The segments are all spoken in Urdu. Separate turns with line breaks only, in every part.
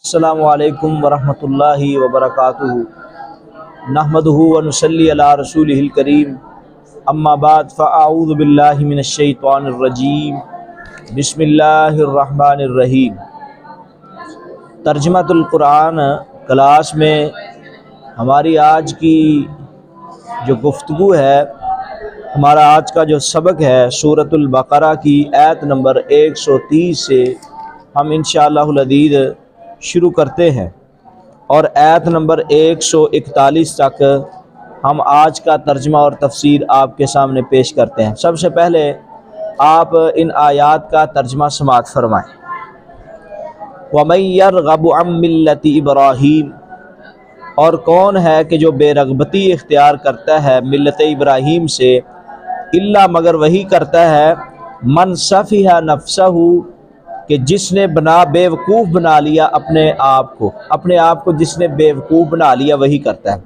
السلام علیکم ورحمۃ اللہ وبرکاتہ۔ نحمدہ ونصلی علی رسولہ الکریم، اما بعد فاعوذ باللہ من الشیطان الرجیم، بسم اللہ الرحمن الرحیم۔ ترجمۃ القرآن کلاس میں ہماری آج کی جو گفتگو ہے، ہمارا آج کا جو سبق ہے سورۃ البقرہ کی آیت نمبر 130 سے ہم انشاءاللہ العزیز شروع کرتے ہیں، اور آیت نمبر 141 تک ہم آج کا ترجمہ اور تفسیر آپ کے سامنے پیش کرتے ہیں۔ سب سے پہلے آپ ان آیات کا ترجمہ سماعت فرمائیں۔ وَمَن يَرْغَبُ عَن مِّلَّةِ إِبْرَاهِيمَ، اور کون ہے کہ جو بے رغبتی اختیار کرتا ہے ملت ابراہیم سے، الا مگر وہی کرتا ہے من سفیہ نفسہ، کہ جس نے بے وقوف بنا لیا اپنے آپ کو جس نے بے وقوف بنا لیا وہی کرتا ہے۔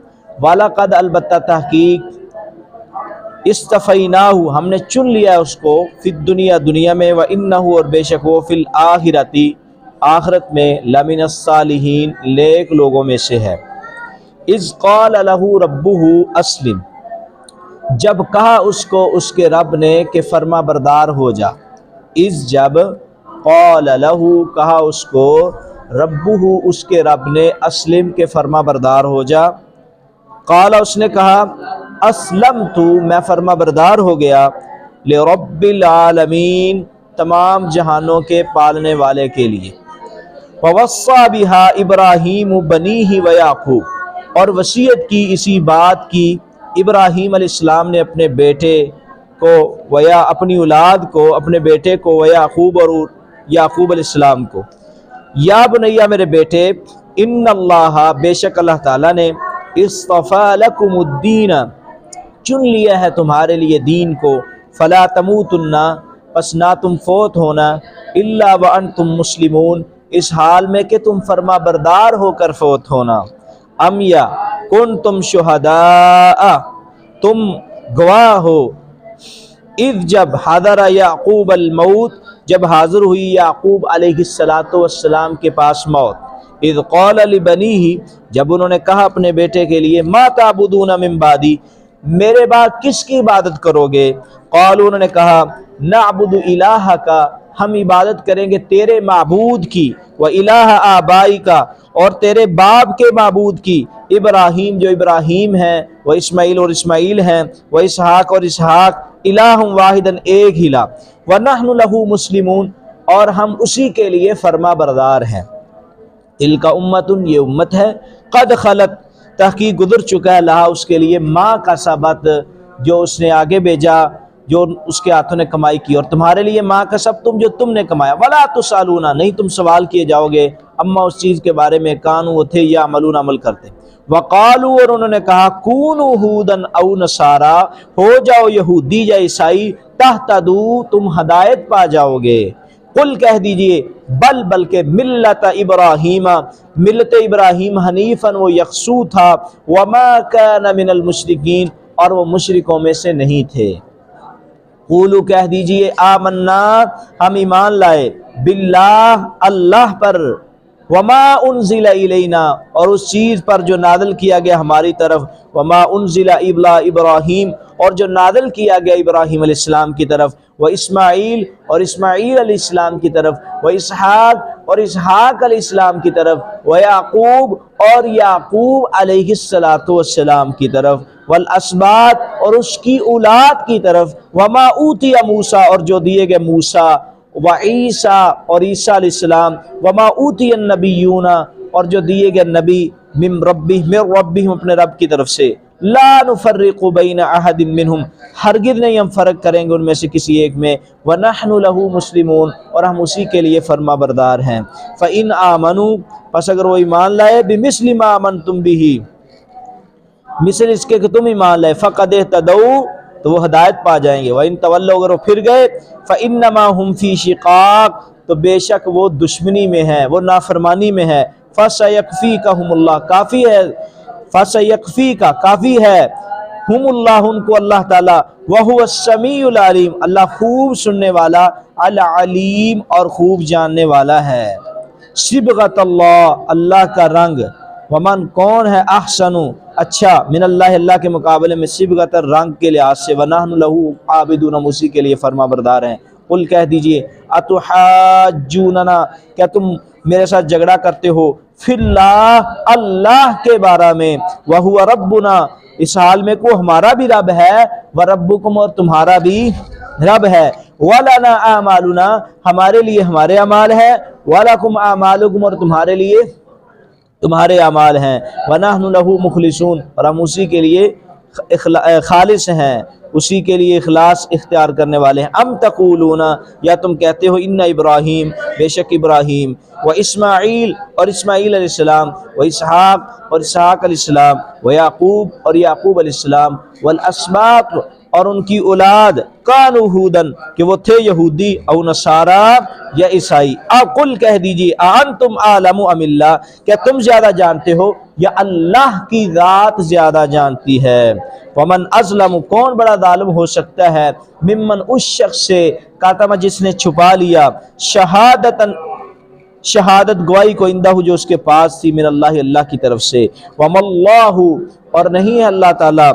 وَلَقَدْ البتہ تحقیق اصطفیناہ، ہم نے چن لیا اس کو، فی الدنیا دنیا میں، وَإِنَّهُ، اور بے شک وہ، فی الآخرۃ آخرت میں، لمن الصالحین نیک لوگوں میں سے ہے۔ اذ قال لہ ربہ اسلم، جب کہا اس کو اس کے رب نے کہ فرما بردار ہو جا۔ اذ جب، قال لہ کہا اس کو، ربہ اس کے رب نے، اسلم کے فرما بردار ہو جا۔ قال اس نے کہا، اسلمت میں فرما بردار ہو گیا، لرب العالمین تمام جہانوں کے پالنے والے کے لیے۔ ووصى بها ابراہیم بنیہ ویعقوب، اور وصیت کی اسی بات کی ابراہیم علیہ السلام نے اپنے بیٹے کو، ویا اپنی اولاد کو، اپنے بیٹے کو، ویعقوب اور یعقوب علیہ السلام کو، یا بنیا میرے بیٹے، ان اللہ بے شک اللہ تعالیٰ نے، اصطفیٰ لکم الدین چن لیا ہے تمہارے لیے دین کو، فلا تموتن پس نہ تم فوت ہونا، الا وانتم مسلمون اس حال میں کہ تم فرما بردار ہو کر فوت ہونا۔ ام یا کنتم شہداء تم گواہ ہو، اذ جب حضر یعقوب الموت جب حاضر ہوئی یعقوب علیہ السلام کے پاس موت، اذ قال لبنیہ جب انہوں نے کہا اپنے بیٹے کے لیے، ما تعبدون من بعدی میرے بعد کس کی عبادت کرو گے؟ قالوا انہوں نے کہا، نعبد الہک ہم عبادت کریں گے تیرے معبود کی، و الہ آبائک اور تیرے باپ کے معبود کی، ابراہیم جو ابراہیم ہیں، و اسماعیل اور اسماعیل ہیں، و اسحاق اور اسحاق، الہ واحدا ایک ہی الہ، ونحن لہ مسلمون اور ہم اسی کے لیے فرما بردار ہیں۔ تلک امت یہ امت ہے، قد خلت تحقیق گزر چکا ہے، لہا اس کے لیے، ما کسبت جو اس نے آگے بھیجا، جو اس کے ہاتھوں نے کمائی کی، اور تمہارے لیے ما کسبتم جو تم نے کمایا، ولا تسالون نہیں تم سوال کیے جاؤ گے، اما اس چیز کے بارے میں، کانوا وہ تھے، یا عملون عمل کرتے۔ وقالوا اور انہوں نے کہا، کونوا ہودا او نصارا ہو جاؤ یہودی یا عیسائی، تہتدوا تم ہدایت پا جاؤ گے۔ قل کہہ دیجئے، بلکہ ملت ابراہیم ملت ابراہیم حنیفاً وہ یکسو تھا، وما کان من المشرکین اور وہ مشرکوں میں سے نہیں تھے۔ قولوا کہہ دیجئے، آمنا ہم ایمان لائے، باللہ اللہ پر، وما انزل الینا اور اس چیز پر جو نازل کیا گیا ہماری طرف، وما انزل ابراہیم اور جو نازل کیا گیا ابراہیم علیہ السلام کی طرف، و اسماعیل اور اسماعیل علیہ السلام کی طرف، و اسحاق اور اسحاق علیہ السلام کی طرف، و یعقوب اور یعقوب علیہ السلام کی طرف، والاسباط اور اس کی اولاد کی طرف، وما اوتی موسیٰ اور جو دیے گئے موسیٰ، و عیسیٰ اور عیسیٰ علیہ السلام، وما اوتی النبیون اور جو دیے گئے نبی، من ربہم اپنے رب کی طرف سے، لا نفرق بین احد منہم ہرگز نہیں ہم فرق کریں گے ان میں سے کسی ایک میں، ونحن لہ مسلمون اور ہم اسی کے لیے فرما بردار ہیں۔ فإن آمنوا پس اگر وہ ایمان لائے، بمثل ما آمنتم بہ مثل اس کے کہ تم ایمان لائے، فقد اہتدوا تو وہ ہدایت پا جائیں گے، وَإِن تولوا اگر وہ پھر گئے، فإنما هم فی شقاق تو بے شک وہ دشمنی میں ہے، وہ نافرمانی میں ہے، فسیکفیکہم اللہ کافی ہے، فسیکفیکا کافی ہے، ہم اللہ ان کو اللہ تعالیٰ، وہو السمیع العلیم اللہ خوب سننے والا، العلیم اور خوب جاننے والا ہے۔ صبغۃ اللہ، اللہ کا رنگ، ومن کون ہے احسن اچھا، من اللہ اللہ کے مقابلے میں، صبغۃ رنگ کے لحاظ سے، ونحن لہ عابدون، ہم اسی کے لیے فرما بردار ہیں۔ قل کہہ دیجئے اتحاجوننا، کیا تم میرے ساتھ جھگڑا کرتے ہو، فی اللہ اللہ کے بارے میں، وہو ربنا، اس حال میں کو ہمارا بھی رب ہے، وربکم اور تمہارا بھی رب ہے، ولنا اعمالنا ہمارے لیے ہمارے اعمال ہے، ولکم اعمالکم اور تمہارے لیے تمہارے اعمال ہیں، ونحن لہ مخلصون اور ہم اسی کے لیے خالص ہیں، اسی کے لیے اخلاص اختیار کرنے والے ہیں۔ ام تقولون، یا تم کہتے ہو، ان ابراہیم، بے شک ابراہیم، و اسماعیل اور اسماعیل علیہ السلام، و اسحاق اور اسحاق علیہ السلام، و یعقوب اور یعقوب علیہ السلام، والاسباط اور ان کی اولاد، کانوا ھودن کہ وہ تھے یہودی، او نصارا یا عیسائی۔ قل کہہ دیجیے انتم اعلم ام اللہ، کیا تم زیادہ جانتے ہو یا اللہ کی ذات زیادہ جانتی ہے؟ ومن ازلم، کون بڑا ظالم ہو سکتا ہے، ممن اس شخص سے، کاتم جس نے چھپا لیا، شہادت گواہی کو، اندہ جو اس کے پاس تھی، من اللہ اللہ کی طرف سے، وما اللہ اور نہیں ہے اللہ تعالی،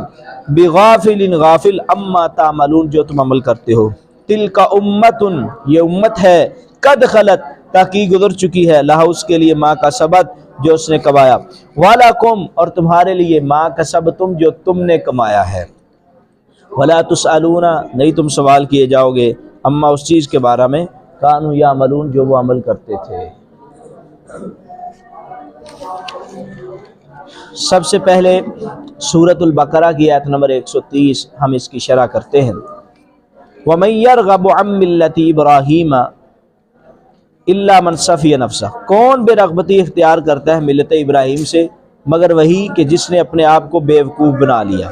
بغافل غافل، اما تعملون جو تم عمل کرتے ہو، تلک امت یہ امت ہے، قد خلت تحقیق گزر چکی ہے، لہا اس کے لیے، ما کسبت جو اس نے کمایا، ولکم اور تمہارے لیے، ما کسبتم جو تم نے کمایا ہے، ولا تسألون نہیں تم سوال کیے جاؤ گے، اما اس چیز کے بارے میں، کانوا یعملون جو وہ عمل کرتے تھے۔ سب سے پہلے سورۃ البقرہ کی آیت نمبر 130 ہم اس کی شرح کرتے ہیں۔ وَمَن يَرْغَبُ عَن مِّلَّةِ إِبْرَاهِيمَ إِلَّا مَن سَفِیَ نَفْسَهُ، کون بے رغبتی اختیار کرتا ہے ملت ابراہیم سے مگر وہی کہ جس نے اپنے آپ کو بیوقوف بنا لیا،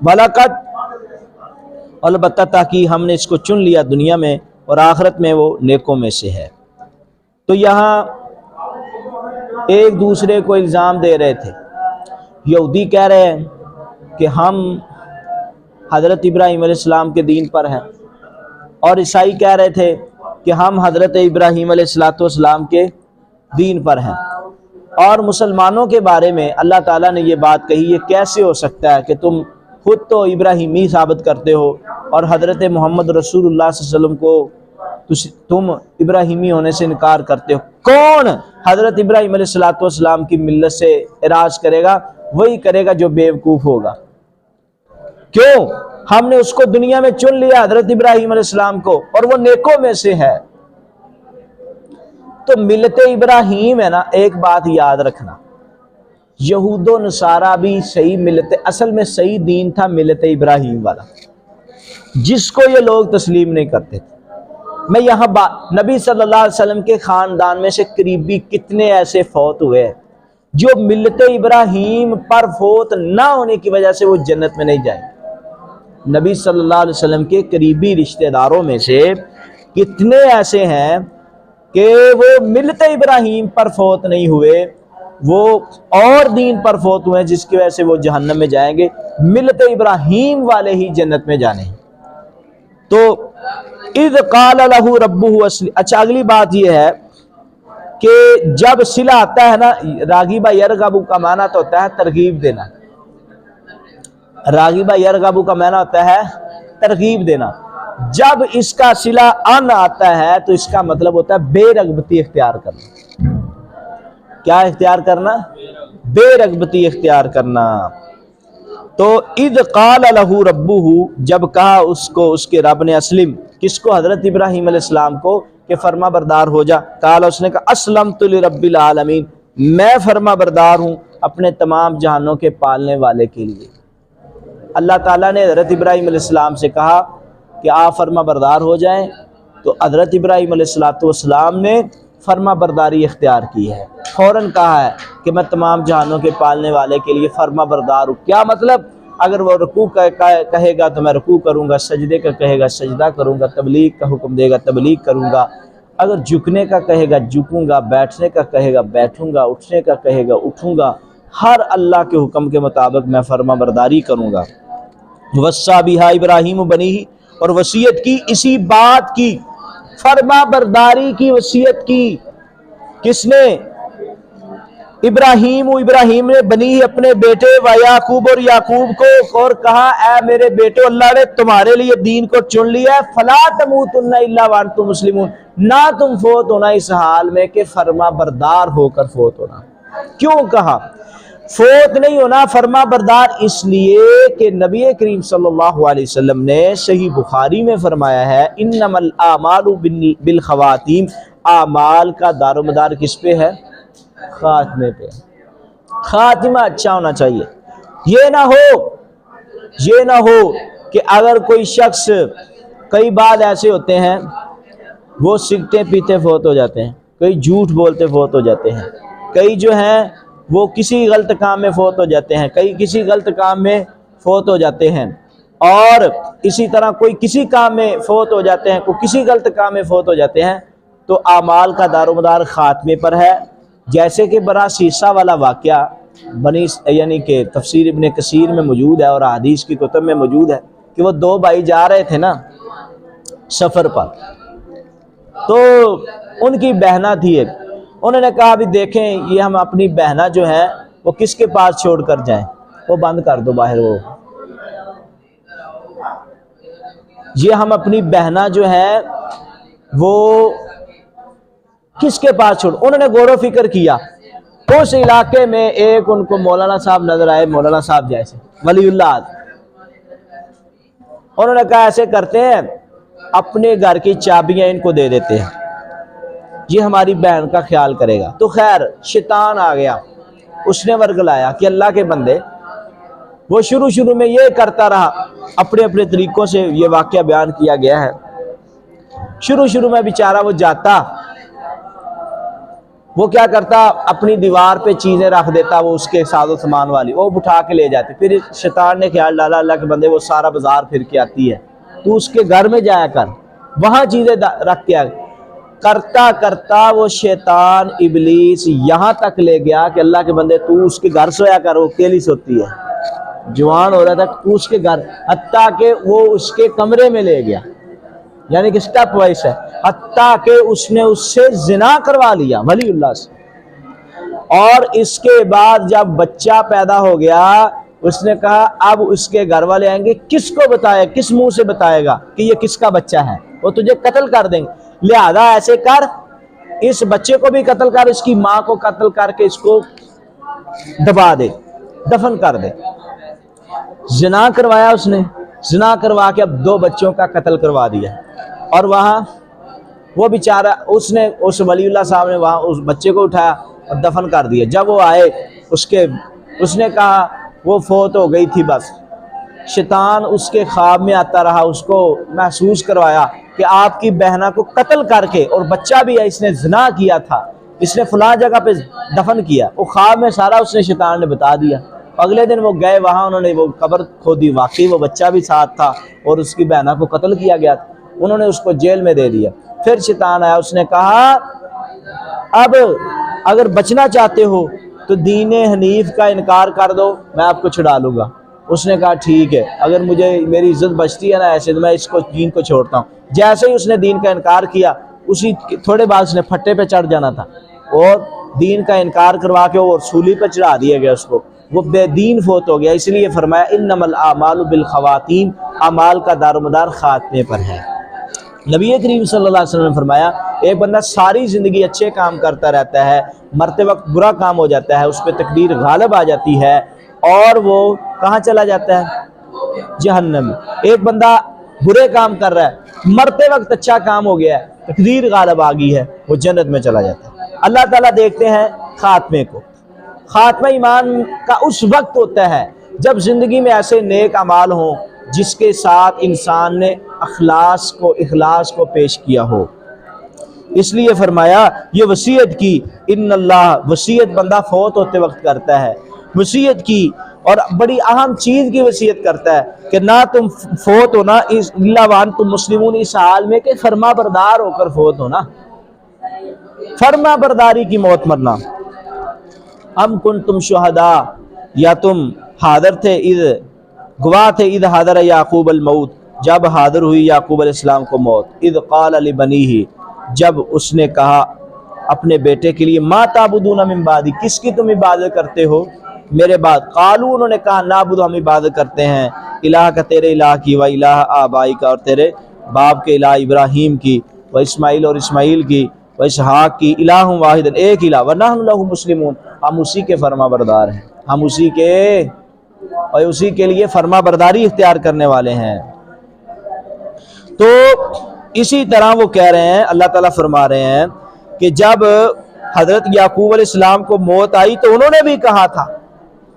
وَلَقَدْ البتہ تاکہ ہم نے اس کو چن لیا دنیا میں اور آخرت میں وہ نیکوں میں سے ہے۔ تو یہاں ایک دوسرے کو الزام دے رہے تھے، یہودی کہہ رہے ہیں کہ ہم حضرت ابراہیم علیہ السلام کے دین پر ہیں، اور عیسائی کہہ رہے تھے کہ ہم حضرت ابراہیم علیہ السلام کے دین پر ہیں۔ اور مسلمانوں کے بارے میں اللہ تعالیٰ نے یہ بات کہی، یہ کیسے ہو سکتا ہے کہ تم خود تو ابراہیمی ثابت کرتے ہو اور حضرت محمد رسول اللہ صلی اللہ علیہ وسلم کو تم ابراہیمی ہونے سے انکار کرتے ہو؟ کون حضرت ابراہیم علیہ السلام کی ملت سے اعراض کرے گا؟ وہی کرے گا جو بیوقوف ہوگا۔ کیوں؟ ہم نے اس کو دنیا میں چن لیا، حضرت ابراہیم علیہ السلام کو، اور وہ نیکوں میں سے ہے۔ تو ملت ابراہیم ہے نا، ایک بات یاد رکھنا، یہود و نصارہ بھی صحیح ملت، اصل میں صحیح دین تھا ملت ابراہیم والا، جس کو یہ لوگ تسلیم نہیں کرتے تھے۔ میں یہاں نبی صلی اللہ علیہ وسلم کے خاندان میں سے قریبی کتنے ایسے فوت ہوئے ہیں جو ملت ابراہیم پر فوت نہ ہونے کی وجہ سے وہ جنت میں نہیں جائیں۔ نبی صلی اللہ علیہ وسلم کے قریبی رشتہ داروں میں سے کتنے ایسے ہیں کہ وہ ملت ابراہیم پر فوت نہیں ہوئے، وہ اور دین پر فوت ہوئے جس کی وجہ سے وہ جہنم میں جائیں گے، ملت ابراہیم والے ہی جنت میں جانے ہیں۔ تو اذ قال لہ ربہ اسلم، اچھا اگلی بات یہ ہے کہ جب صلہ آتا ہے نا، راغبہ یرغب کا معنی تو ہوتا ہے ترغیب دینا، راغبہ یرغب کا معنی ہوتا ہے ترغیب دینا۔ جب اس کا صلہ ان آتا ہے تو اس کا مطلب ہوتا ہے بے رغبتی اختیار کرنا۔ کیا اختیار کرنا؟ بے رغبتی اختیار کرنا۔ تو اذ قال لہ ربہ، جب کہا اس کو اس کے رب نے، اسلم، کس کو؟ حضرت ابراہیم علیہ السلام کو، کہ فرما بردار ہو جا۔ قال، اس نے کہا، اسلمت لرب العالمین، میں فرما بردار ہوں اپنے تمام جہانوں کے پالنے والے کے لیے۔ اللہ تعالیٰ نے حضرت ابراہیم علیہ السلام سے کہا کہ آپ فرما بردار ہو جائیں، تو حضرت ابراہیم علیہ السلام نے فرما برداری اختیار کی ہے، فوراً کہا ہے کہ میں تمام جہانوں کے پالنے والے کے لیے فرما بردار ہوں۔ کیا مطلب؟ اگر وہ رکوع کہے گا تو میں رکوع کروں گا، سجدے کا کہے گا سجدہ کروں گا، تبلیغ کا حکم دے گا تبلیغ کروں گا، اگر جھکنے کا کہے گا جھکوں گا، بیٹھنے کا کہے گا بیٹھوں گا، اٹھنے کا کہے گا اٹھوں گا، ہر اللہ کے حکم کے مطابق میں فرما برداری کروں گا۔ وصّیٰ بہا ابراہیم بنیہ، اور وصیت کی اسی بات کی، فرما برداری کی وصیت کی، کس نے؟ ابراہیم نے بنی اپنے بیٹے و یعقوب اور یعقوب کو، اور کہا اے میرے بیٹو اللہ نے تمہارے لیے دین کو چن لیا ہے، فلا تموتن الا وانتم مسلمون، نہ تم فوت ہونا اس حال میں کہ فرما بردار ہو کر فوت ہونا۔ کیوں کہا فوت نہیں ہونا فرما بردار؟ اس لیے کہ نبی کریم صلی اللہ علیہ وسلم نے صحیح بخاری میں فرمایا ہے انما الاعمال بالخواتیم، اعمال کا دار و مدار کس پہ ہے؟ خاتمے پہ۔ خاتمہ اچھا ہونا چاہیے۔ یہ نہ ہو کہ اگر کوئی شخص، کئی بعد ایسے ہوتے ہیں وہ سگریٹیں پیتے فوت ہو جاتے ہیں، کئی جھوٹ بولتے فوت ہو جاتے ہیں، کئی جو ہیں وہ کسی غلط کام میں فوت ہو جاتے ہیں، کئی کسی غلط کام میں فوت ہو جاتے ہیں، اور اسی طرح کوئی کسی کام میں فوت ہو جاتے ہیں، کوئی کسی غلط کام میں فوت ہو جاتے ہیں۔ تو اعمال کا دار و مدار خاتمے پر ہے۔ جیسے کہ برا سیسا والا واقعہ یعنی کہ تفسیر ابن کثیر میں موجود ہے اور حدیث کی کتب میں موجود ہے کہ وہ دو بھائی جا رہے تھے نا سفر پر، تو ان کی بہنہ تھی ایک، انہوں نے کہا بھی دیکھیں یہ ہم اپنی بہنہ جو ہے وہ کس کے پاس چھوڑ کر جائیں؟ وہ بند کر دو باہر، وہ یہ ہم اپنی بہنہ جو ہے وہ کس کے پاس چھوڑ؟ انہوں نے غور و فکر کیا، اس علاقے میں ایک ان کو مولانا صاحب نظر آئے، مولانا صاحب جیسے ولی اللہ، انہوں نے کہا ایسے کرتے ہیں اپنے گھر کی چابیاں ان کو دے دیتے ہیں، یہ ہماری بہن کا خیال کرے گا۔ تو خیر شیطان آ گیا، اس نے ورگلایا کہ اللہ کے بندے، وہ شروع میں یہ کرتا رہا، اپنے اپنے طریقوں سے یہ واقعہ بیان کیا گیا ہے۔ شروع میں بیچارہ وہ جاتا، وہ کیا کرتا، اپنی دیوار پہ چیزیں رکھ دیتا، وہ اس کے ساز و سامان والی، وہ اٹھا کے لے جاتے۔ پھر شیطان نے خیال ڈالا اللہ کے بندے وہ سارا بازار پھر کے آتی ہے، تو اس کے گھر میں جایا کر، وہاں چیزیں رکھ کے آ۔ کرتا وہ شیطان ابلیس یہاں تک لے گیا کہ اللہ کے بندے تو اس کے گھر سویا کر، وہ اکیلی سوتی ہے، جوان ہو رہا تھا تو اس کے گھر، حتیٰ کہ وہ اس کے کمرے میں لے گیا، یعنی کہ سٹیپ وائس ہے، حتیٰ کہ اس نے اس سے زنا کروا لیا ولی اللہ سے۔ اور اس کے بعد جب بچہ پیدا ہو گیا، اس نے کہا اب اس کے گھر والے آئیں گے، کس کو بتائے، کس منہ سے بتائے گا کہ یہ کس کا بچہ ہے؟ وہ تجھے قتل کر دیں گے، لہذا ایسے کر اس بچے کو بھی قتل کر، اس کی ماں کو قتل کر کے اس کو دبا دے، دفن کر دے۔ زنا کروایا اس نے، زنا کروا کے اب 2 بچوں کا قتل کروا دیا، اور وہاں وہ بیچارہ اس ولی اللہ صاحب نے وہاں اس بچے کو اٹھایا اور دفن کر دیا۔ جب وہ آئے اس نے کہا وہ فوت ہو گئی تھی بس۔ شیطان اس کے خواب میں آتا رہا، اس کو محسوس کروایا کہ آپ کی بہنہ کو قتل کر کے، اور بچہ بھی ہے، اس نے زنا کیا تھا، اس نے فلاں جگہ پہ دفن کیا۔ وہ خواب میں سارا اس نے شیطان نے بتا دیا۔ اگلے دن وہ گئے وہاں، انہوں نے وہ قبر کھودی، واقعی وہ بچہ بھی ساتھ تھا اور اس کی بہنہ کو قتل کیا گیا تھا۔ انہوں نے اس کو جیل میں دے دیا۔ پھر شیطان آیا، اس نے کہا اب اگر بچنا چاہتے ہو تو دین حنیف کا انکار کر دو، میں آپ کو چھڑا لوں گا۔ اس نے کہا ٹھیک ہے، اگر مجھے میری عزت بچتی ہے نا ایسے تو میں اس کو دین کو چھوڑتا ہوں۔ جیسے ہی اس نے دین کا انکار کیا، اسی تھوڑے بعد اس نے پھٹے پہ چڑھ جانا تھا اور دین کا انکار کروا کے وہ سولی پہ چڑھا دیا گیا اس کو، وہ بے دین فوت ہو گیا۔ اس لیے فرمایا انما الاعمال بالخواتیم، اعمال کا دار و مدار خاتمے پر ہے۔ نبی کریم صلی اللہ علیہ وسلم نے فرمایا ایک بندہ ساری زندگی اچھے کام کرتا رہتا ہے، مرتے وقت برا کام ہو جاتا ہے، اس پہ تقدیر غالب آ جاتی ہے اور وہ کہاں چلا جاتا ہے؟ جہنم میں۔ ایک بندہ برے کام کر رہا ہے، مرتے وقت اچھا کام ہو گیا ہے، تقدیر غالب آ گئی ہے، وہ جنت میں چلا جاتا ہے۔ اللہ تعالیٰ دیکھتے ہیں خاتمے کو۔ خاتمہ ایمان کا اس وقت ہوتا ہے جب زندگی میں ایسے نیک اعمال ہوں جس کے ساتھ انسان نے اخلاص کو پیش کیا ہو۔ اس لیے فرمایا یہ وصیت کی، ان اللہ، وصیت بندہ فوت ہوتے وقت کرتا ہے، وصیت کی، اور بڑی اہم چیز کی وصیت کرتا ہے کہ نہ تم فوت ہونا الا وانتم مسلمون، اس حال میں کہ فرما بردار ہو کر فوت ہونا، فرما برداری کی موت مرنا۔ ام کنتم شہداء، یا تم حاضر تھے، گواہ تھے، اذ حضر یعقوب الموت، جب حاضر ہوئی یعقوب علیہ السلام کو موت، اذ قال لبنیہ، جب اس نے کہا اپنے بیٹے کے لیے ما تعبدون من بعدی، کس کی تم عبادت کرتے ہو میرے بعد؟ قالو انہوں نے کہا نعبد، ہم عبادت کرتے ہیں الہ کا تیرے الہ کی، و الہ آبائی کا اور تیرے باپ کے الہ ابراہیم کی، و اسماعیل اور اسماعیل کی، و اسحاق کی، الہ واحد ایک الہ، ونحن لہ مسلمون، ہم اسی کے فرما بردار ہیں، ہم اسی کے اور اسی کے لیے فرما برداری اختیار کرنے والے ہیں۔ تو اسی طرح وہ کہہ رہے ہیں، اللہ تعالیٰ فرما رہے ہیں کہ جب حضرت یعقوب علیہ السلام کو موت آئی تو انہوں نے بھی کہا تھا،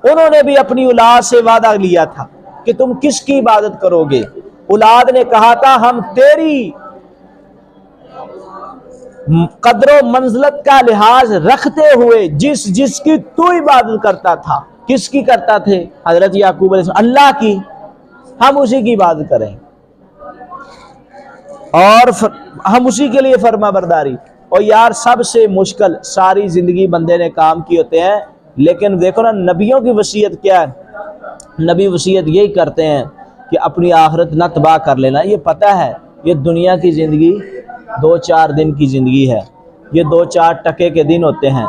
انہوں نے بھی اپنی اولاد سے وعدہ لیا تھا کہ تم کس کی عبادت کرو گے؟ اولاد نے کہا تھا ہم تیری قدر و منزلت کا لحاظ رکھتے ہوئے جس کی تو عبادت کرتا تھا، کس کی کرتا تھے حضرت یعقوب علیہ السلام؟ اللہ کی، ہم اسی کی عبادت کریں اور ہم اسی کے لیے فرما برداری۔ اور یار سب سے مشکل ساری زندگی بندے نے کام کی ہوتے ہیں، لیکن دیکھو نا نبیوں کی وصیت کیا ہے؟ نبی وصیت یہی کرتے ہیں کہ اپنی آخرت نہ تباہ کر لینا۔ یہ پتہ ہے یہ دنیا کی زندگی 2-4 دن کی زندگی ہے، یہ 2-4 ٹکے کے دن ہوتے ہیں،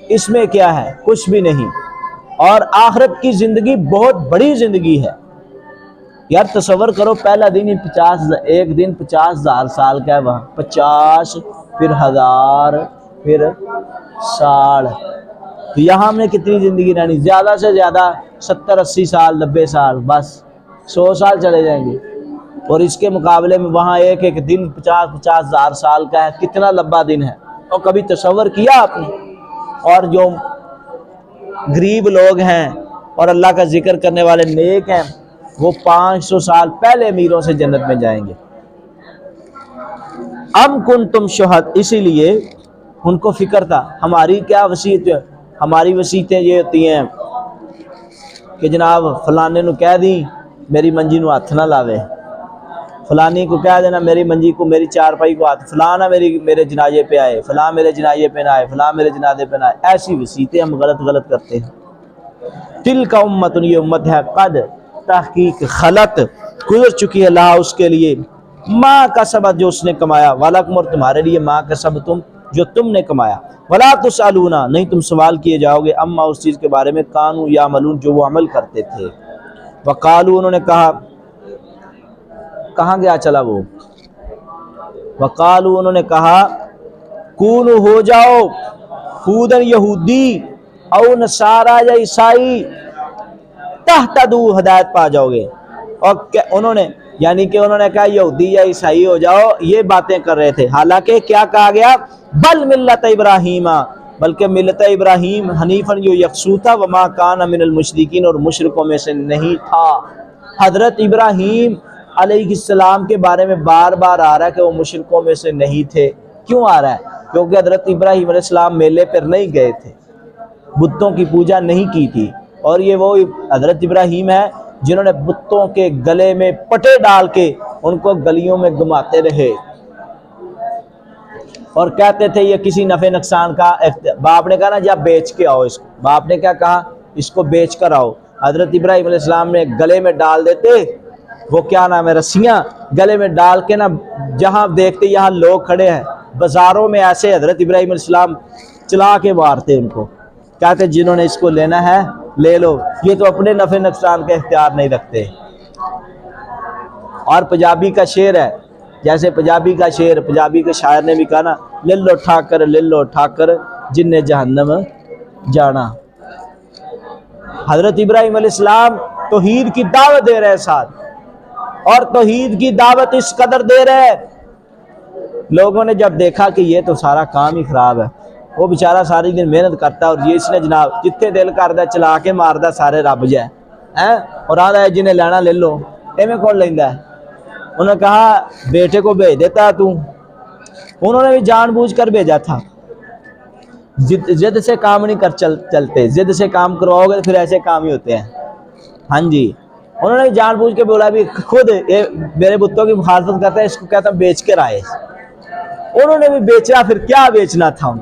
اس میں کیا ہے؟ کچھ بھی نہیں۔ اور آخرت کی زندگی بہت بڑی زندگی ہے یار، تصور کرو پہلا دن ہی 50 دن 50,000 سال کا ہے، وہاں 50 پھر 1000 پھر 60، تو یہاں ہم نے کتنی زندگی رہنی؟ زیادہ سے زیادہ 70-80 سال 90 سال، بس 100 سال چلے جائیں گے۔ اور اس کے مقابلے میں وہاں ایک دن 50,000 سال کا ہے، کتنا لمبا دن ہے۔ اور کبھی تصور کیا آپ نے؟ اور جو غریب لوگ ہیں اور اللہ کا ذکر کرنے والے نیک ہیں وہ 500 سال پہلے امیروں سے جنت میں جائیں گے۔ ام کنتم شہد، اسی لیے ان کو فکر تھا ہماری کیا وصیت ہے۔ ہماری وصیتیں یہ ہوتی ہیں کہ جناب فلانے نو کہہ دیں میری منجی نو ہاتھ نہ لاوے، فلانی کو کہہ دینا میری منجی کو، میری چارپائی کو ہاتھ، فلانا میرے جنازے پہ آئے، فلاں میرے جنازے پہ نہ آئے، فلاں میرے جنازے پہ نہ آئے، ایسی وصیتیں ہم غلط کرتے ہیں۔ تلک امت، یہ امت ہے، قد تحقیق خلط گزر چکی ہے، لہا اس کے لیے، ما کسبت جو اس نے کمایا، ولکم اور تمہارے لیے، ما کسبتم جو تم نے کمایا، ولا تسألون نہیں تم سوال کیے جاؤ گے، اما اس چیز کے بارے میں، کانوا یعملون جو وہ عمل کرتے تھے۔ وقالوا انہوں نے کہا، کہاں گیا چلا وہ؟ وقالوا انہوں نے کہا کونوا ہو جاؤ ہودن یہودی او نصارا یا عیسائی، تہتدوا ہدایت پا جاؤ گے۔ اور انہوں نے یعنی کہ انہوں نے کہا یہودی یا عیسائی ہو جاؤ، یہ باتیں کر رہے تھے، حالانکہ کیا کہا گیا؟ بل ملت ابراہیم، بلکہ ملت ابراہیم حنیفاً جو یکسو تھا، وما کان من المشرکین اور مشرکوں میں سے نہیں تھا۔ حضرت ابراہیم علیہ السلام کے بارے میں بار بار آ رہا ہے کہ وہ مشرکوں میں سے نہیں تھے۔ کیوں آ رہا ہے؟ کیونکہ حضرت ابراہیم علیہ السلام میلے پر نہیں گئے تھے، بتوں کی پوجا نہیں کی تھی، اور یہ وہ حضرت ابراہیم ہے جنہوں نے بتوں کے گلے میں پٹے ڈال کے ان کو گلیوں میں گھماتے رہے اور کہتے تھے یہ کسی نفع نقصان کا باپ نے کہا نا جب بیچ کے آؤ اس کو، باپ نے کیا کہا؟ اس کو بیچ کر آؤ۔ حضرت ابراہیم علیہ السلام نے گلے میں ڈال دیتے، وہ کیا نام ہے، رسیاں گلے میں ڈال کے نا، جہاں دیکھتے یہاں لوگ کھڑے ہیں، بازاروں میں ایسے حضرت ابراہیم علیہ السلام چلا کے مارتے ان کو، کہتے جنہوں نے اس کو لینا ہے لے لو، یہ تو اپنے نفع نقصان کا اختیار نہیں رکھتے۔ اور پنجابی کا شعر ہے، جیسے پنجابی کا شعر، پنجابی کے شاعر نے بھی کہا نا، للو ٹھاکر للو ٹھاکر جن نے جہنم جانا۔ حضرت ابراہیم علیہ السلام توحید کی دعوت دے رہے ساتھ، اور توحید کی دعوت اس قدر دے رہے، لوگوں نے جب دیکھا کہ یہ تو سارا کام ہی خراب ہے، وہ بیچارہ ساری دن محنت کرتا ہے اور یہ اس نے جناب جتنے دل کردا چلا کے ماردا سارے رب جائے اور آدھا ہے جنہیں لینا لے لو، ایویں کون لیندا ہے؟ انہوں نے کہا بیٹے کو بھیج دیتا ہے تو، انہوں نے بھی جان بوجھ کر بھیجا تھا۔ ضد سے کام نہیں چلتے، ضد سے کام کرواؤ گے تو پھر ایسے کام ہی ہوتے ہیں۔ ہاں جی، انہوں نے بھی جان بوجھ کے بولا بھی خود میرے بتوں کی مخالفت کرتا ہے، اس کو کہتا بیچ کر آئے۔ انہوں نے بھی بیچا، پھر کیا بیچنا تھا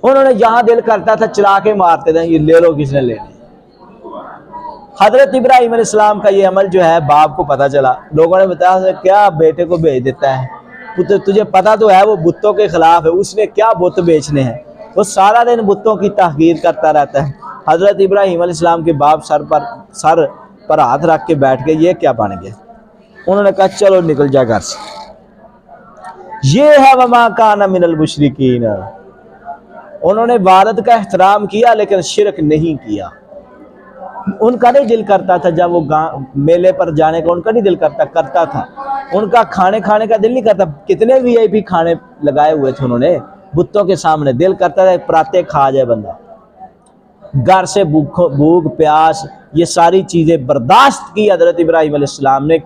انہوں نے جہاں دل کرتا تھا چلا کے مارتے تھے، یہ لے لو کس نے لینے۔ حضرت ابراہیم علیہ السلام کا یہ عمل جو ہے باپ کو پتہ چلا، لوگوں نے بتایا کیا بیٹے کو بھیج دیتا ہے، تجھے پتہ تو ہے وہ بتوں کے خلاف ہے، اس نے کیا بت بیچنے ہیں، وہ سارا دن بتوں کی تحقیر کرتا رہتا ہے۔ حضرت ابراہیم علیہ السلام کے باپ سر پر ہاتھ رکھ کے بیٹھ گئے، یہ کیا بن گیا؟ انہوں نے کہا چلو نکل جا گھر سے۔ یہ ہے وما کان من المشرکین، انہوں نے والد کا احترام کیا لیکن شرک نہیں کیا۔ ان کا نہیں دل کرتا تھا جب وہ میلے پر جانے کا، ان کا نہیں دل کرتا تھا، ان کا کھانے کا دل نہیں کرتا۔ کتنے وی آئی پی کھانے لگائے ہوئے تھے انہوں نے بتوں کے سامنے، دل کرتا تھا پراتے کھا جائے بندہ۔ گھر سے بھوک پیاس یہ ساری چیزیں برداشت کی حضرت ابراہیم علیہ السلام نے،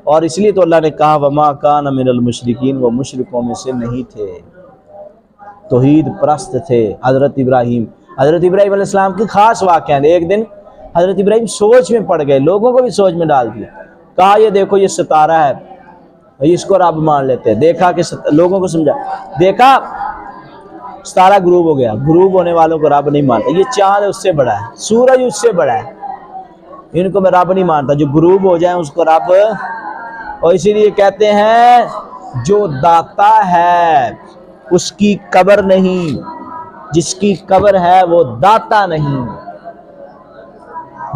اور اس لیے تو اللہ نے کہا وما کان من المشرکین، وہ مشرکوں میں سے نہیں تھے، توحید پرست تھے حضرت ابراہیم۔ حضرت ابراہیم علیہ السلام کی خاص واقعہ ہے۔ ایک دن حضرت ابراہیم سوچ میں پڑ گئے، لوگوں کو بھی سوچ میں ڈال دیا، کہا یہ دیکھو یہ ستارہ ہے، اس کو رب مان لیتے ہیں۔ دیکھا کہ لوگوں کو سمجھا، دیکھا ستارہ غروب ہو گیا، غروب ہونے والوں کو رب نہیں مانتا۔ یہ چاند اس سے بڑا ہے، سورج اس سے بڑا ہے، ان کو میں رب نہیں مانتا۔ جو غروب ہو جائے اس کو رب، اور اسی لیے کہتے ہیں جو داتا ہے اس کی قبر نہیں، جس کی قبر ہے وہ داتا نہیں۔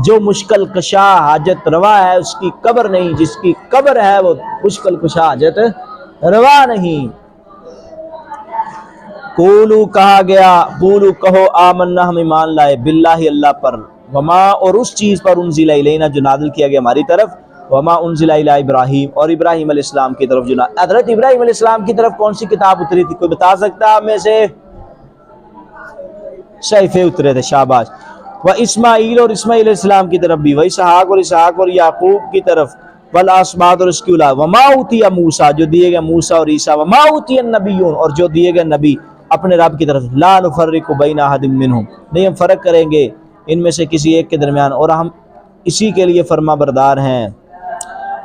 جو مشکل کشا حاجت روا ہے اس کی قبر نہیں، جس کی قبر ہے وہ مشکل کشا حاجت روا نہیں۔ قولو کہا گیا، قولو کہو آمنا ہم ایمان لائے، باللہ اللہ پر، وما اور اس چیز پر انزل الینا جو نازل کیا گیا ہماری طرف، وما انزل الی ابراہیم اور ابراہیم علیہ السلام کی طرف جو حضرت ابراہیم علیہ السلام کی طرف کون سی کتاب اتری تھی؟ کوئی بتا سکتا ہے میں سے؟ صحیفے اترے تھے، شاباش۔ و اسماعیل اور اسماعیل علیہ السلام کی طرف بھی، و اسحاق اور یعقوب کی طرف، والاسباط اور اس کی اولاد، وما اوتی موسیٰ جو دیے گئے موسیٰ اور عیسیٰ، وما اوتی النبیون اور جو دیے گئے نبی اپنے رب کی طرف، لا نفرق بین احد منہم نہیں ہم فرق کریں گے ان میں سے کسی ایک کے درمیان، اور ہم اسی کے لیے فرما بردار ہیں،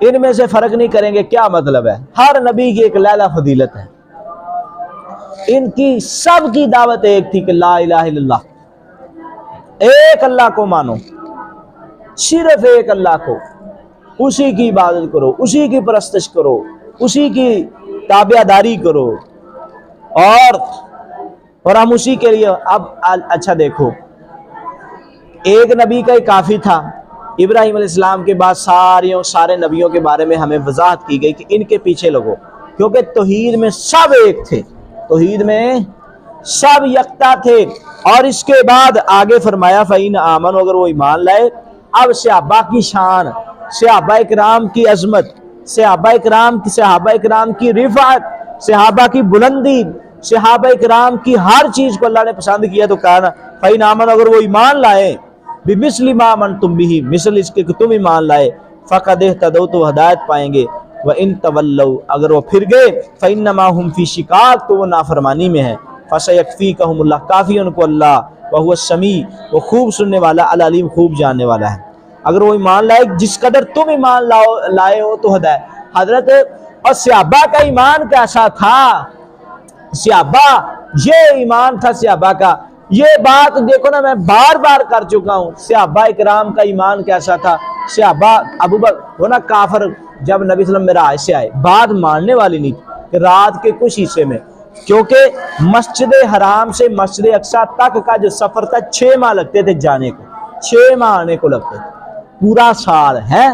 ان میں سے فرق نہیں کریں گے۔ کیا مطلب ہے؟ ہر نبی کی ایک لیلہ فضیلت ہے، ان کی سب کی دعوت ایک تھی کہ لا الہ الا اللہ، ایک اللہ کو مانو، صرف ایک اللہ کو، اسی کی عبادت کرو، اسی کی پرستش کرو، اسی کی تابع داری کرو، اور ہم اسی کے لیے۔ اب اچھا دیکھو، ایک نبی کا ہی کافی تھا۔ ابراہیم علیہ السلام کے بعد سارے نبیوں کے بارے میں ہمیں وضاحت کی گئی کہ ان کے پیچھے لگو، کیونکہ توحید میں سب ایک تھے، توحید میں سب یکتا تھے۔ اور اس کے بعد آگے فرمایا فَإِنْ آمَنُوا اگر وہ ایمان لائے۔ اب صحابہ کی شان، صحابہ اکرام کی عظمت، صحابہ اکرام کی رفعت، صحابہ کی بلندی، صحابہ اکرام کی ہر چیز کو اللہ نے پسند کیا، تو کہا نا فَإِنْ آمَنُوا اگر وہ ایمان لائے، بِمِثْلِ مَا آمَنْتُمْ بِهِ مثل اس کے کہ تم ایمان لائے، فَقَدِ اهْتَدَوْا تو ہدایت پائیں گے، وَإِنْ تَوَلَّوْا اگر وہ پھر گئے، فَإِنَّمَا هُمْ فِي شِقَاقٍ تو وہ نافرمانی میں ہے، فَسَيَكْفِيكَهُمُ اللَّهُ کافی ان کو اللہ، وَهُوَ السَّمِيعُ وہ خوب سننے والا، العلیم خوب جاننے والا ہے۔ اگر وہ ایمان لائے، جس قدر تم ایمان لائے ہو تو ہدایت۔ حضرت اور صحابہ کا ایمان کیسا تھا؟ صحابہ یہ ایمان تھا صحابہ کا، یہ بات دیکھو نا میں بار بار کر چکا ہوں، صحابہ اکرام کا ایمان کیسا تھا۔ صحابہ ابو بکر وہ نا کافر جب نبی صلی اللہ علیہ وسلم معراج سے آئے، بات ماننے والی نہیں تھی کہ رات کے کچھ حصے میں، کیونکہ مسجد حرام سے مسجد اقصیٰ تک کا جو سفر تھا 6 ماہ لگتے تھے جانے کو، 6 ماہ آنے کو لگتے تھے، پورا سال ہے،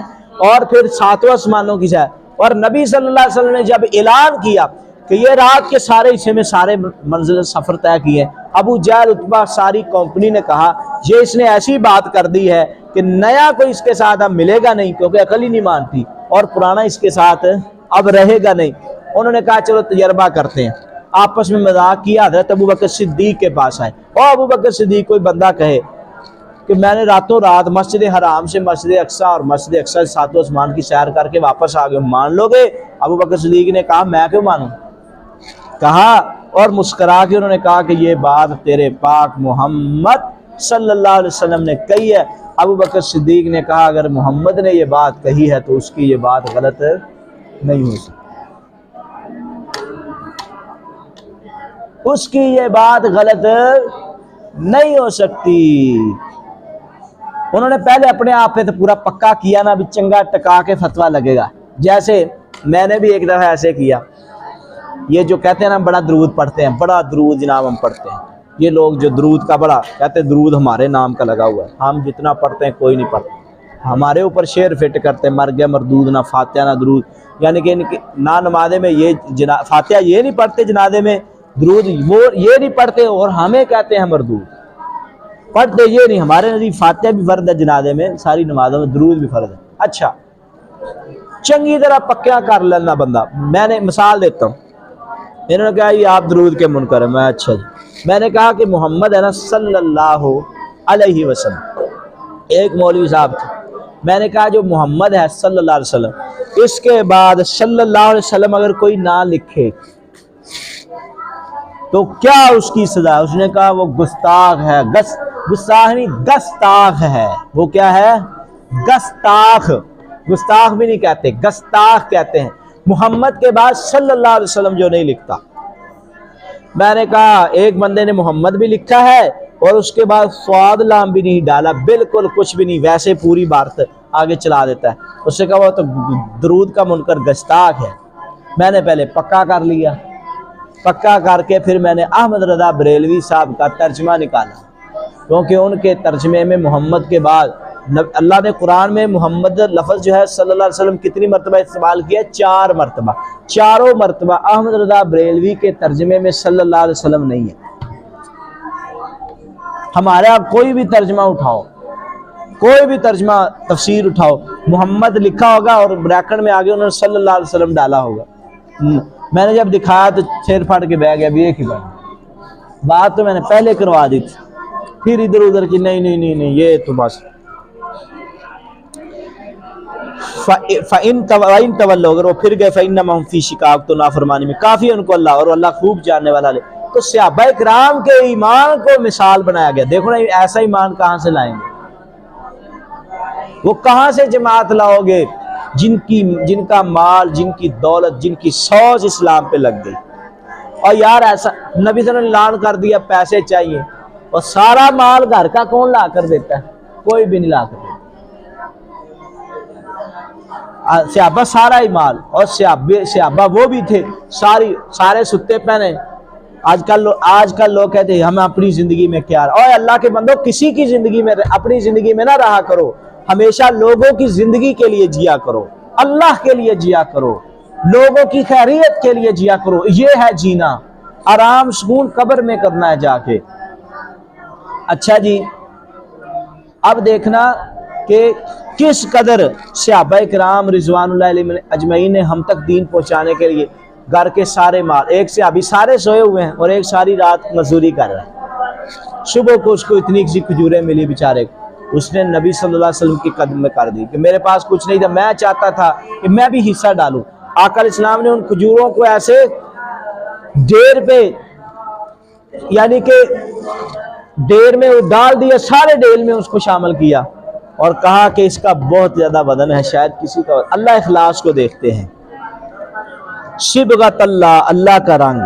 اور پھر 7 آسمانوں کی جائے۔ اور نبی صلی اللہ علیہ وسلم نے جب اعلان کیا کہ یہ رات کے سارے حصے میں سارے منزل سفر طے کیے، ابو جہل عتبہ ساری کمپنی نے کہا یہ اس نے ایسی بات کر دی ہے کہ نیا کوئی اس کے ساتھ اب ملے گا نہیں، کیونکہ عقل ہی نہیں مانتی، اور پرانا اس کے ساتھ اب رہے گا نہیں۔ انہوں نے کہا چلو تجربہ کرتے ہیں، آپس میں مذاق کیا، حضرت ابو بکر صدیق کے پاس آئے، اور ابو بکر صدیق کوئی بندہ کہے کہ میں نے راتوں رات مسجد حرام سے مسجد اقصیٰ اور مسجد اقصیٰ سے 7 آسمان کی سیر کر کے واپس آ گئے، مان لو گے؟ ابو بکر صدیق نے کہا میں کیوں مانوں؟ کہا اور مسکرا کے انہوں نے کہا کہ یہ بات تیرے پاک محمد صلی اللہ علیہ وسلم نے کہی ہے۔ ابو بکر صدیق نے کہا اگر محمد نے یہ بات کہی ہے تو اس کی یہ بات غلط نہیں ہو سکتی، اس کی یہ بات غلط نہیں ہو سکتی۔ انہوں نے پہلے اپنے آپ پہ تو پورا پکا کیا نا، بھی چنگا ٹکا کے فتویٰ لگے گا۔ جیسے میں نے بھی ایک دفعہ ایسے کیا، یہ جو کہتے ہیں نا بڑا درود پڑھتے ہیں، بڑا درود جناب ہم پڑھتے ہیں، یہ لوگ جو درود کا بڑا کہتے ہیں درود ہمارے نام کا لگا ہوا ہے، ہم جتنا پڑھتے ہیں کوئی نہیں پڑھتا، ہمارے اوپر شعر فٹ کرتے ہیں مر گیا مردود، نہ فاتحہ نہ درود، یعنی کہ نہ نمازے میں یہ فاتحہ یہ نہیں پڑھتے، جنازے میں درود وہ یہ نہیں پڑھتے، اور ہمیں کہتے ہیں مردود پڑھتے یہ نہیں، ہمارے نزدیک فاتحہ بھی فرض ہے جنازے میں، ساری نمازوں میں درود بھی فرض ہے۔ اچھا چنگی طرح پکیا کر لینا بندہ، میں نے مثال دیتا ہوں، انہوں نے کہا یہ آپ درود کے منکر ہیں، میں اچھا جی، میں نے کہا کہ محمد ہے نا صلی اللہ علیہ وسلم، ایک مولوی صاحب تھے، میں نے کہا جو محمد ہے صلی اللہ علیہ وسلم، اس کے بعد صلی اللہ علیہ وسلم اگر کوئی نہ لکھے تو کیا اس کی سزا ہے؟ اس نے کہا وہ گستاخ ہے، گستاخ نہیں گستاخ ہے، وہ کیا ہے؟ گستاخ، گستاخ بھی نہیں کہتے، گستاخ کہتے ہیں، محمد کے بعد صلی اللہ علیہ وسلم جو نہیں لکھتا۔ میں نے کہا ایک بندے نے محمد بھی لکھا ہے اور اس کے بعد صاد لام بھی نہیں ڈالا، بالکل کچھ بھی نہیں، ویسے پوری بات آگے چلا دیتا ہے، اس سے کہا وہ تو درود کا منکر گستاخ ہے۔ میں نے پہلے پکا کر لیا، پکا کر کے پھر میں نے احمد رضا بریلوی صاحب کا ترجمہ نکالا، کیونکہ ان کے ترجمے میں محمد کے بعد اللہ نے قرآن میں محمد لفظ جو ہے صلی اللہ علیہ وسلم کتنی مرتبہ استعمال کیا؟ 4 مرتبہ، چاروں مرتبہ احمد رضا بریلوی کے ترجمے میں صلی اللہ علیہ وسلم نہیں ہے۔ ہمارے آپ کوئی بھی ترجمہ اٹھاؤ، کوئی بھی ترجمہ تفسیر اٹھاؤ، محمد لکھا ہوگا اور بریکٹ میں آگے انہوں نے صلی اللہ علیہ وسلم ڈالا ہوگا۔ میں نے جب دکھایا تو سیر پھاڑ کے بہ گیا، بھی ایک ہی بات تو میں نے پہلے کروا دی تھی، پھر ادھر ادھر کی نہیں یہ تو بس فَإِن تَوَلَّوْا، اگر وہ پھر گئے فَإِنَّمَا هُمْ فِي شِقَاقٍ، تو نافرمانی میں کافی ان کو اللہ، اور اللہ خوب جاننے والا لے۔ تو صحابہ کرام کے ایمان کو مثال بنایا گیا، دیکھو نا ایسا ایمان کہاں سے لائیں گے؟ وہ کہاں سے جماعت لاؤ گے جن کا مال، جن کی دولت، جن کی سوچ اسلام پہ لگ گئی؟ اور یار ایسا نبی صلی اللہ علیہ وسلم نے اعلان کر دیا پیسے چاہیے، اور سارا مال گھر کا کون لا کر دیتا ہے؟ کوئی بھی نہیں لا کر دیتا، صحابہ سارا ہی مال، اور صحابہ وہ بھی تھے سارے ستے پہنے۔ آج کل لوگ کہتے ہیں ہمیں اپنی زندگی میں کیا، اور اللہ کے بندو کسی کی زندگی میں، اپنی زندگی میں نہ رہا کرو، ہمیشہ لوگوں کی زندگی کے لیے جیا کرو، اللہ کے لیے جیا کرو، لوگوں کی خیریت کے لیے جیا کرو، یہ ہے جینا، آرام سکون قبر میں کرنا ہے جا کے۔ اچھا جی، اب دیکھنا کہ کس قدر صحابہ کرام رضوان اللہ علیہم اجمعین نے ہم تک دین پہنچانے کے لیے گھر کے سارے مال، ایک صحابی سارے سوئے ہوئے ہیں اور ایک ساری رات مزدوری کر رہا ہے، صبح کو اس کو اتنی سی کھجوریں ملی بیچارے کو، اس نے نبی صلی اللہ علیہ وسلم کی قدم میں کر دی کہ میرے پاس کچھ نہیں تھا، میں چاہتا تھا کہ میں بھی حصہ ڈالوں۔ آقا علیہ السلام نے ان کھجوروں کو ایسے ڈیر پہ، یعنی کہ ڈیر میں ڈال دیا، سارے ڈیر میں اس کو شامل کیا، اور کہا کہ اس کا بہت زیادہ وزن ہے، شاید کسی کا، اللہ اخلاص کو دیکھتے ہیں۔ صبغۃ اللہ، اللہ کا رنگ،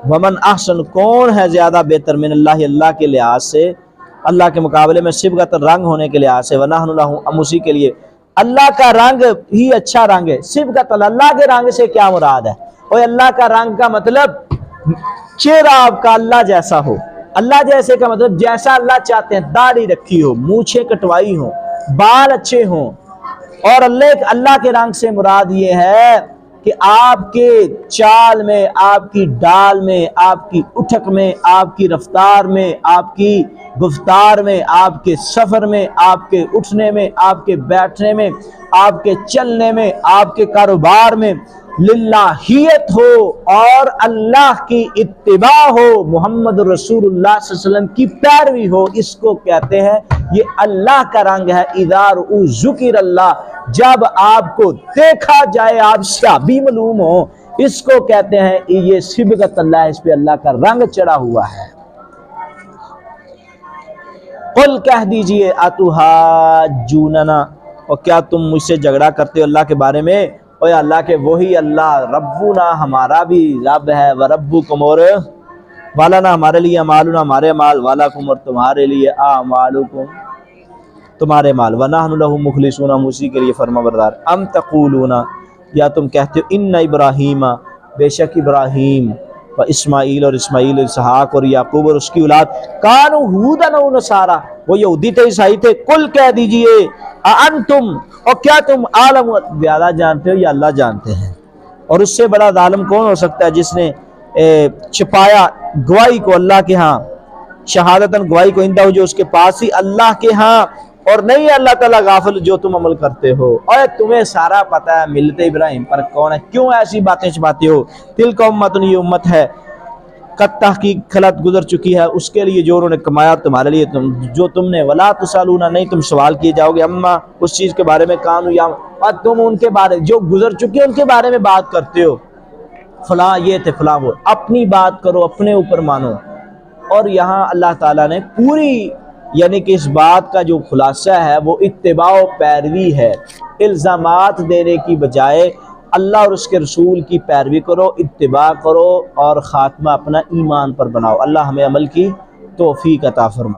ومن احسن، کون ہے زیادہ بہتر، من اللہ، اللہ کے لحاظ سے، اللہ کے مقابلے میں صبغۃ رنگ ہونے کے لحاظ سے، ونحن لہ، ہم اسی کے لیے، اللہ کا رنگ ہی اچھا رنگ ہے۔ صبغۃ اللہ کے رنگ سے کیا مراد ہے؟ اور اللہ کا رنگ کا مطلب چہرہ آپ کا اللہ جیسا ہو، اللہ جیسے کا مطلب جیسا اللہ چاہتے ہیں، داڑھی رکھی ہو، مونچھیں کٹوائی ہوں، بال اچھے ہوں، اور اللہ کے رنگ سے مراد یہ ہے کہ آپ کے چال میں، آپ کی ڈال میں، آپ کی اٹھک میں، آپ کی رفتار میں، آپ کی گفتار میں، آپ کے سفر میں، آپ کے اٹھنے میں، آپ کے بیٹھنے میں، آپ کے چلنے میں، آپ کے کاروبار میں للہیت ہو اور اللہ کی اتباع ہو، محمد رسول اللہ صلی اللہ علیہ وسلم کی پیروی ہو، اس کو کہتے ہیں یہ اللہ کا رنگ ہے۔ اذا رؤوا ذکر اللہ، جب آپ کو دیکھا جائے آپ صحابی معلوم ہو، اس کو کہتے ہیں یہ صبغۃ اللہ، اس پہ اللہ کا رنگ چڑھا ہوا ہے۔ قل، کہہ دیجئے، اتحاجوننا، اور کیا تم مجھ سے جھگڑا کرتے ہو اللہ کے بارے میں؟ اور اللہ کے وہی اللہ ربنا، ہمارا بھی رب ہے، وربکم، اور والانا، ہمارے لیے، اعمالنا، ہمارے اعمال، والاکم، اور تمہارے لیے، اعمالکم، تمہارے مال، ونحن لہ مخلصون، ہم اسی کے لیے فرما بردار۔ ام تقولون، یا تم کہتے ہو، ان ابراہیم، بے شک ابراہیم و اسماعیل اور اسماعیل اسحاق اور یعقوب اور اس کی اولاد کانوا ھوداً او نصارا وہ یہودی تھے عیسائی تھے، کل کہہ دیجئے اانتم اور کیا تم عالم زیادہ جانتے ہو یا اللہ جانتے ہیں؟ اور اس سے بڑا ظالم کون ہو سکتا ہے جس نے چھپایا گواہی کو اللہ کے ہاں، شہادتاً گواہی کو عندہ جو اس کے پاس ہی اللہ کے ہاں، اور نہیں ہے اللہ تعالیٰ غافل جو تم عمل کرتے ہو۔ اور تمہیں سارا پتہ ہے ملت ابراہیم پر کون ہے، کیوں ایسی باتیں چھپاتے ہو؟ تلک امت، یہ امت ہے قد تحقیق خلط گزر چکی ہے، اس کے لیے جو انہوں نے کمایا تمہارے لیے جو تم نے، ولا تسالون نہیں تم سوال کیے جاؤ گے اما اس چیز کے بارے میں کانوا یا، اور تم ان کے بارے جو گزر چکی ہے ان کے بارے میں بات کرتے ہو، فلاں یہ تھے فلاں وہ، اپنی بات کرو، اپنے اوپر مانو۔ اور یہاں اللہ تعالیٰ نے پوری یعنی کہ اس بات کا جو خلاصہ ہے وہ اتباع و پیروی ہے، الزامات دینے کی بجائے اللہ اور اس کے رسول کی پیروی کرو، اتباع کرو اور خاتمہ اپنا ایمان پر بناؤ۔ اللہ ہمیں عمل کی توفیق عطا فرمائے۔